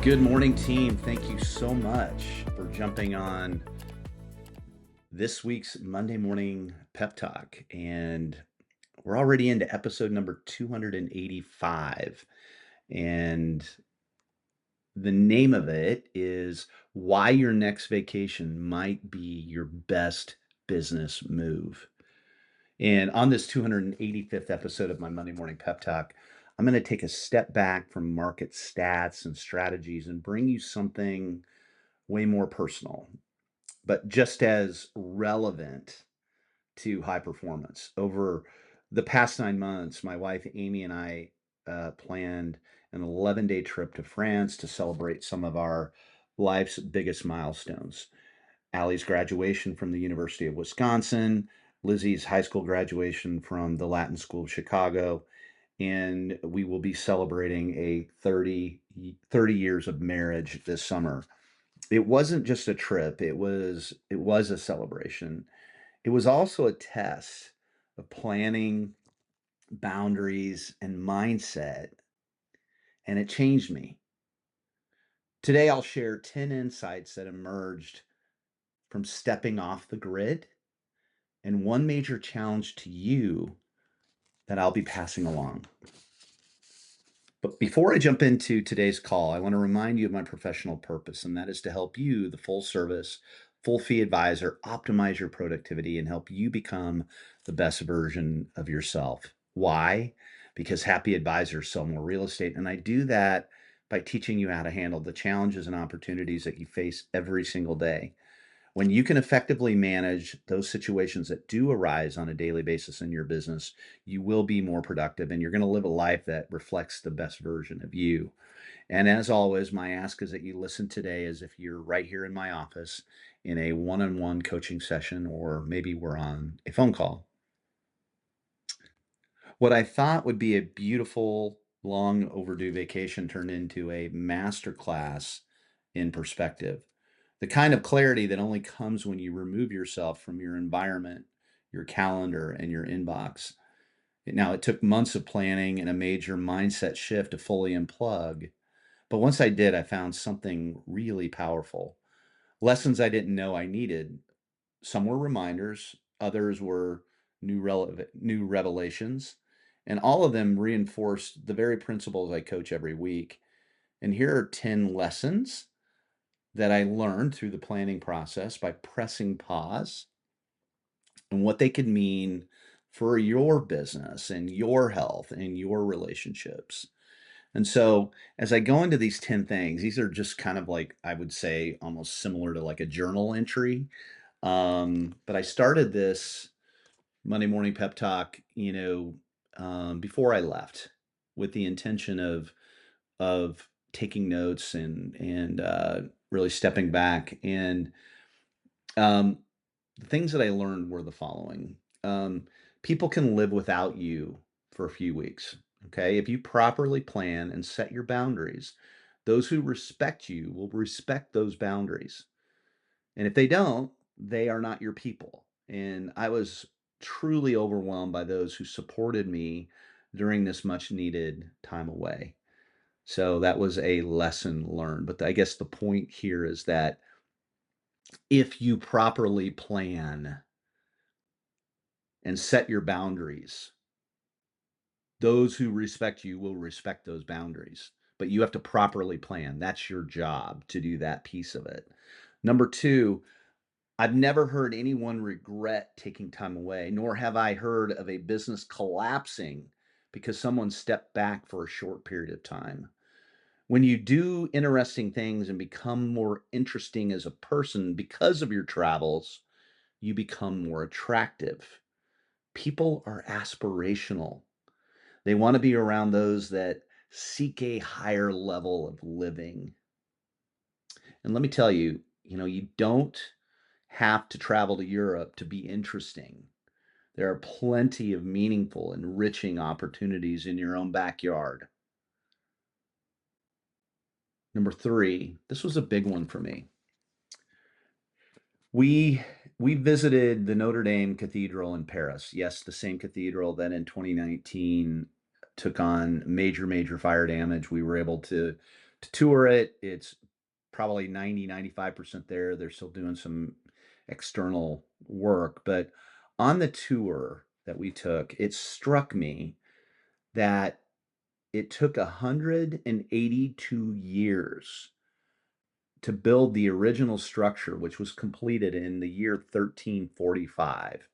Good morning, team. Thank you so much for jumping on this week's Monday Morning Pep Talk. And we're already into episode number 285. And the name of it is Why Your Next Vacation Might Be Your Best Business Move. And on this 285th episode of my Monday Morning Pep Talk, I'm going to take a step back from market stats and strategies and bring you something way more personal, but just as relevant to high performance. Over the past 9 months, my wife Amy and I planned an 11-day trip to France to celebrate some of our life's biggest milestones. Allie's graduation from the University of Wisconsin, Lizzie's high school graduation from the Latin School of Chicago, and we will be celebrating a 30 years of marriage this summer. It wasn't just a trip, it was a celebration. It was also a test of planning, boundaries, and mindset, and it changed me. Today I'll share 10 insights that emerged from stepping off the grid and one major challenge to you that I'll be passing along. But before I jump into today's call, I want to remind you of my professional purpose, and that is to help you, the full service, full fee advisor, optimize your productivity and help you become the best version of yourself. Why? Because happy advisors sell more real estate. And I do that by teaching you how to handle the challenges and opportunities that you face every single day. When you can effectively manage those situations that do arise on a daily basis in your business, you will be more productive and you're going to live a life that reflects the best version of you. And as always, my ask is that you listen today as if you're right here in my office in a one on one coaching session, or maybe we're on a phone call. What I thought would be a beautiful, long overdue vacation turned into a masterclass in perspective. The kind of clarity that only comes when you remove yourself from your environment, your calendar, and your inbox. Now, it took months of planning and a major mindset shift to fully unplug. But once I did, I found something really powerful. Lessons I didn't know I needed. Some were reminders, others were new revelations, and all of them reinforced the very principles I coach every week. And here are 10 lessons that I learned through the planning process by pressing pause and what they could mean for your business and your health and your relationships. And so, as I go into these 10 things, these are just kind of like, I would say, almost similar to like a journal entry. But I started this Monday Morning Pep Talk, before I left, with the intention of taking notes and really stepping back. And um, the things that I learned were the following: people can live without you for a few weeks. Okay, if you properly plan and set your boundaries, those who respect you will respect those boundaries. And if they don't, they are not your people. And I was truly overwhelmed by those who supported me during this much needed time away. So that was a lesson learned. But I guess the point here is that if you properly plan and set your boundaries, those who respect you will respect those boundaries. But you have to properly plan. That's your job, to do that piece of it. Number two, I've never heard anyone regret taking time away, nor have I heard of a business collapsing because someone stepped back for a short period of time. When you do interesting things and become more interesting as a person because of your travels, you become more attractive. People are aspirational. They want to be around those that seek a higher level of living. And let me tell you, you don't have to travel to Europe to be interesting. There are plenty of meaningful, enriching opportunities in your own backyard. Number three, this was a big one for me. We we visited the Notre Dame Cathedral in Paris. Yes, the same cathedral that in 2019 took on major fire damage. We were able to To tour it, it's probably 90-95% there. They're still doing some external work, but on the tour that we took, it struck me that it took 182 years to build the original structure, which was completed in the year 1345.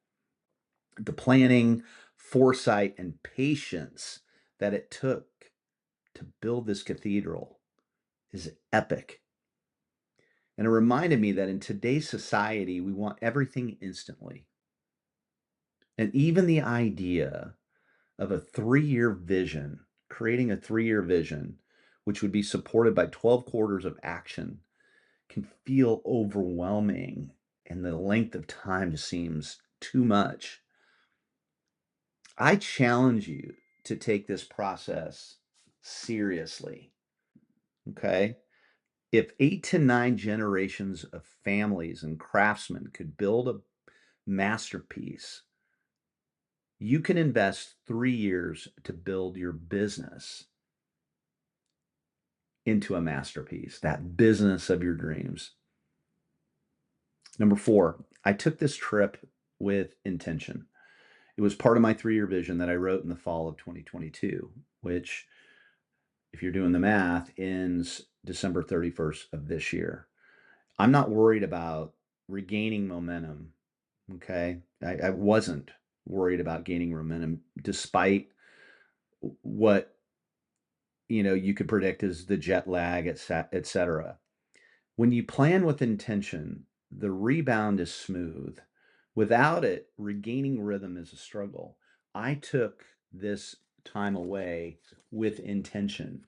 The planning, foresight, and patience that it took to build this cathedral is epic. And it reminded me that in today's society, we want everything instantly. And even the idea of a 3-year vision, creating a 3-year vision, which would be supported by 12 quarters of action, can feel overwhelming. And the length of time just seems too much. I challenge you to take this process seriously. Okay. If 8 to 9 generations of families and craftsmen could build a masterpiece, you can invest 3 years to build your business into a masterpiece, that business of your dreams. Number 4, I took this trip with intention. It was part of my 3-year vision that I wrote in the fall of 2022, which, if you're doing the math, ends December 31st of this year. I'm not worried about regaining momentum. Okay. I wasn't worried about gaining momentum despite what, you could predict is the jet lag, et cetera. When you plan with intention, the rebound is smooth. Without it, regaining rhythm is a struggle. I took this time away with intention.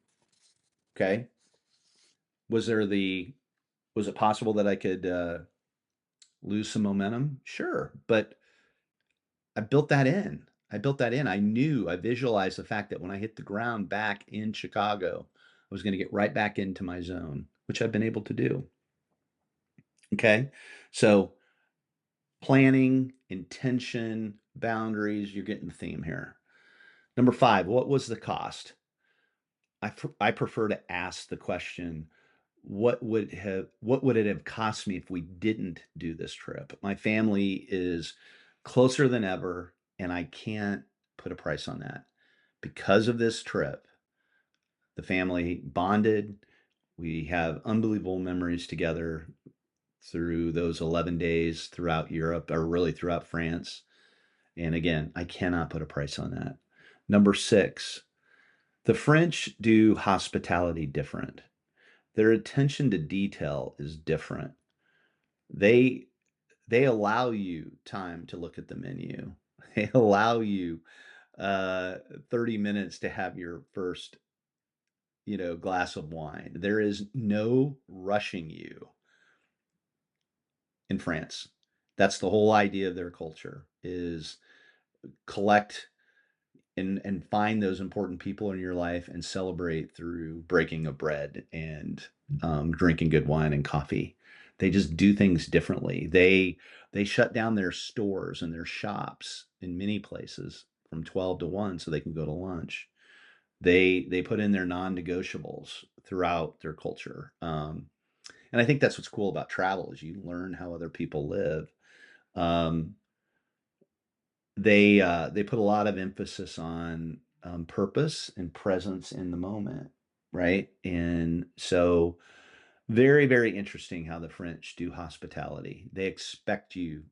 Okay. Was there the, was it possible that I could lose some momentum? Sure. But I built that in. I built that in. I knew, I visualized the fact that when I hit the ground back in Chicago, I was going to get right back into my zone, which I've been able to do. Okay. So planning, intention, boundaries, you're getting the theme here. Number 5, what was the cost? I prefer to ask the question, what would it have cost me if we didn't do this trip? My family is closer than ever, and I can't put a price on that. Because of this trip, the family bonded. We have unbelievable memories together through those 11 days throughout Europe, or really throughout France. And again, I cannot put a price on that. Number 6, the French do hospitality different. Their attention to detail is different. They they allow you time to look at the menu. They allow you 30 minutes to have your first, glass of wine. There is no rushing you in France. That's the whole idea of their culture is collect and find those important people in your life and celebrate through breaking of bread and drinking good wine and coffee. They just do things differently. They shut down their stores and their shops in many places from 12 to 1 so they can go to lunch. They put in their non-negotiables throughout their culture. And I think that's what's cool about travel is you learn how other people live. Um, they put a lot of emphasis on purpose and presence in the moment, right? And so very, very interesting how the French do hospitality. They expect you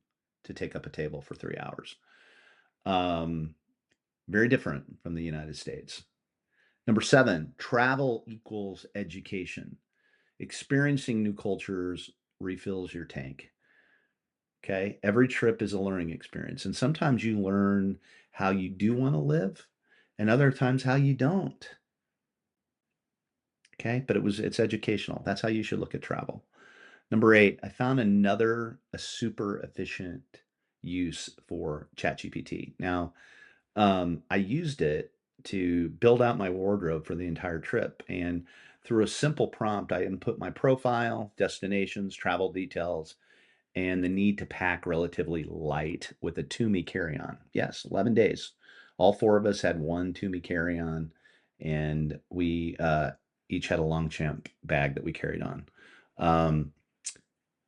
to take up a table for 3 hours. Um, Very different from the United States. Number 7, travel equals education. Experiencing new cultures refills your tank. Okay. Every trip is a learning experience. And sometimes you learn how you do want to live, and other times how you don't. Okay. But it's educational. That's how you should look at travel. Number 8, I found a super efficient use for ChatGPT. Now, I used it to build out my wardrobe for the entire trip. And through a simple prompt, I input my profile, destinations, travel details, and the need to pack relatively light with a Toomey carry-on. Yes, 11 days. All 4 of us had one Toomey carry-on, and we, each had a Longchamp bag that we carried on. Um,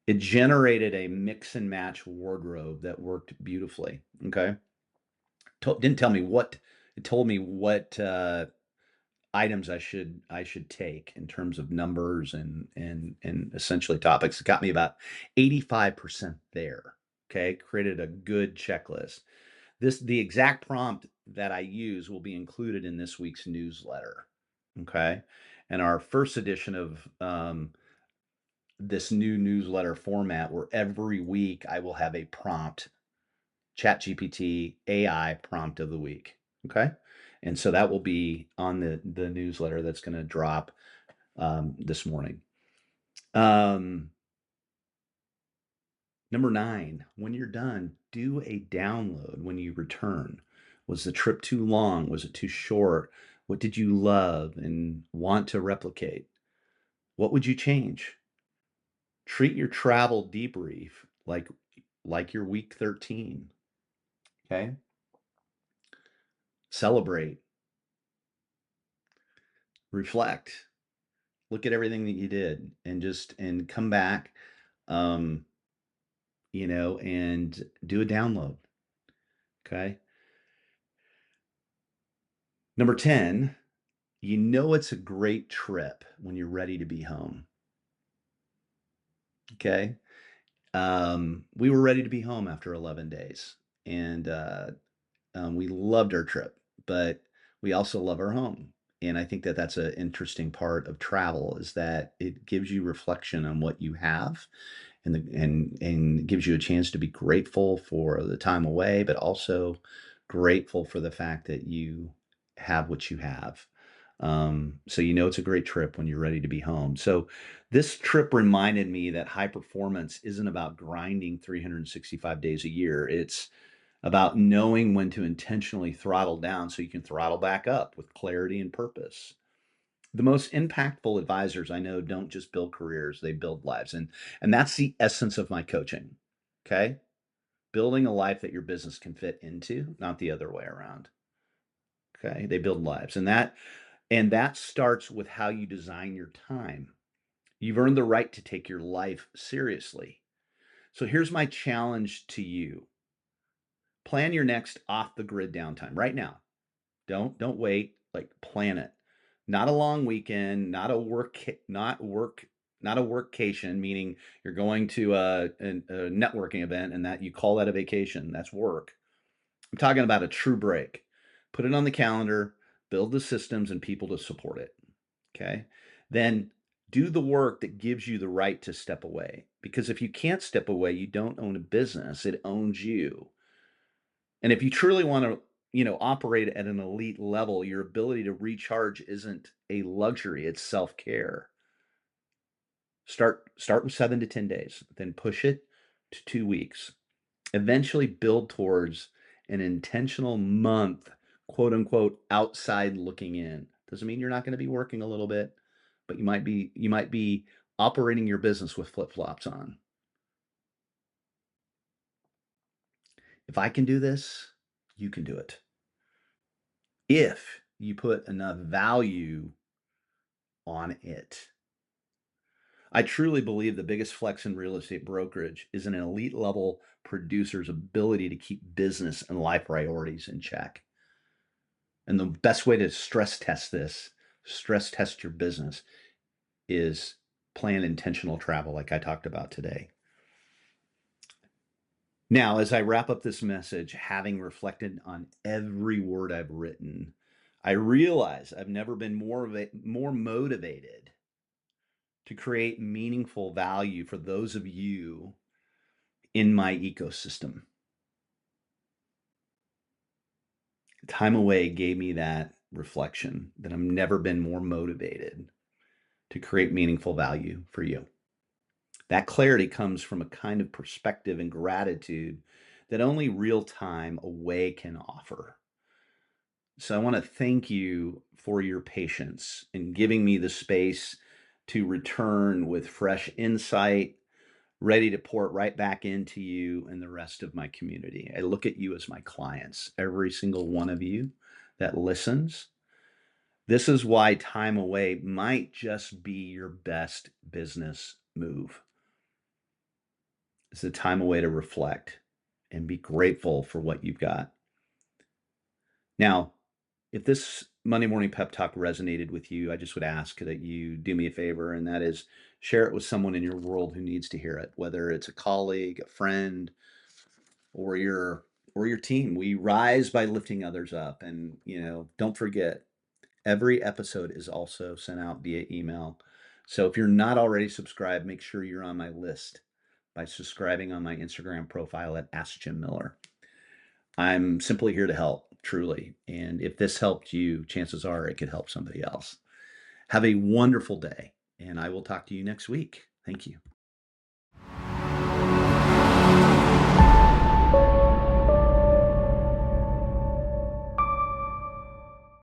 it generated a mix and match wardrobe that worked beautifully. Okay. Didn't tell me what, it told me what items I should take in terms of numbers and essentially topics. It got me about 85% there. Okay, created a good checklist. The exact prompt that I use will be included in this week's newsletter. Okay, and our first edition of this new newsletter format, where every week I will have a prompt, ChatGPT AI prompt of the week. Okay. And so that will be on the newsletter that's going to drop this morning. Number 9, when you're done, do a download when you return. Was the trip too long? Was it too short? What did you love and want to replicate? What would you change? Treat your travel debrief like your week 13. Okay. Celebrate, reflect, look at everything that you did, and come back, um, and do a download. Okay. Number 10, it's a great trip when you're ready to be home. Okay. We were ready to be home after 11 days, and we loved our trip, but we also love our home. And I think that that's an interesting part of travel, is that it gives you reflection on what you have, and gives you a chance to be grateful for the time away, but also grateful for the fact that you have what you have. So it's a great trip when you're ready to be home. So this trip reminded me that high performance isn't about grinding 365 days a year. It's about knowing when to intentionally throttle down so you can throttle back up with clarity and purpose. The most impactful advisors I know don't just build careers, they build lives. And that's the essence of my coaching. Okay? Building a life that your business can fit into, not the other way around. Okay? They build lives. And that starts with how you design your time. You've earned the right to take your life seriously. So here's my challenge to you. Plan your next off the grid downtime right now. Don't wait. Like, plan it. Not a long weekend, not a workcation, meaning you're going to a networking event and that you call that a vacation. That's work. I'm talking about a true break. Put it on the calendar, build the systems and people to support it. Okay? Then do the work that gives you the right to step away. Because if you can't step away, you don't own a business, it owns you. And if you truly want to, operate at an elite level, your ability to recharge isn't a luxury, it's self-care. Start with 7 to 10 days, then push it to 2 weeks. Eventually build towards an intentional month, quote unquote, outside looking in. Doesn't mean you're not going to be working a little bit, but you might be operating your business with flip-flops on. If I can do this, you can do it. If you put enough value on it. I truly believe the biggest flex in real estate brokerage is an elite level producer's ability to keep business and life priorities in check. And the best way to stress test your business, is plan intentional travel, like I talked about today. Now, as I wrap up this message, having reflected on every word I've written, I realize I've never been more motivated to create meaningful value for those of you in my ecosystem. Time away gave me that reflection that I've never been more motivated to create meaningful value for you. That clarity comes from a kind of perspective and gratitude that only real time away can offer. So I want to thank you for your patience in giving me the space to return with fresh insight, ready to pour it right back into you and the rest of my community. I look at you as my clients, every single one of you that listens. This is why time away might just be your best business move. It's a time away to reflect and be grateful for what you've got. Now, if this Monday Morning Pep Talk resonated with you, I just would ask that you do me a favor, and that is share it with someone in your world who needs to hear it, whether it's a colleague, a friend, or your team. We rise by lifting others up, and don't forget, every episode is also sent out via email. So if you're not already subscribed, make sure you're on my list by subscribing on my Instagram profile at Ask Jim Miller. I'm simply here to help, truly. And if this helped you, chances are it could help somebody else. Have a wonderful day, and I will talk to you next week. Thank you.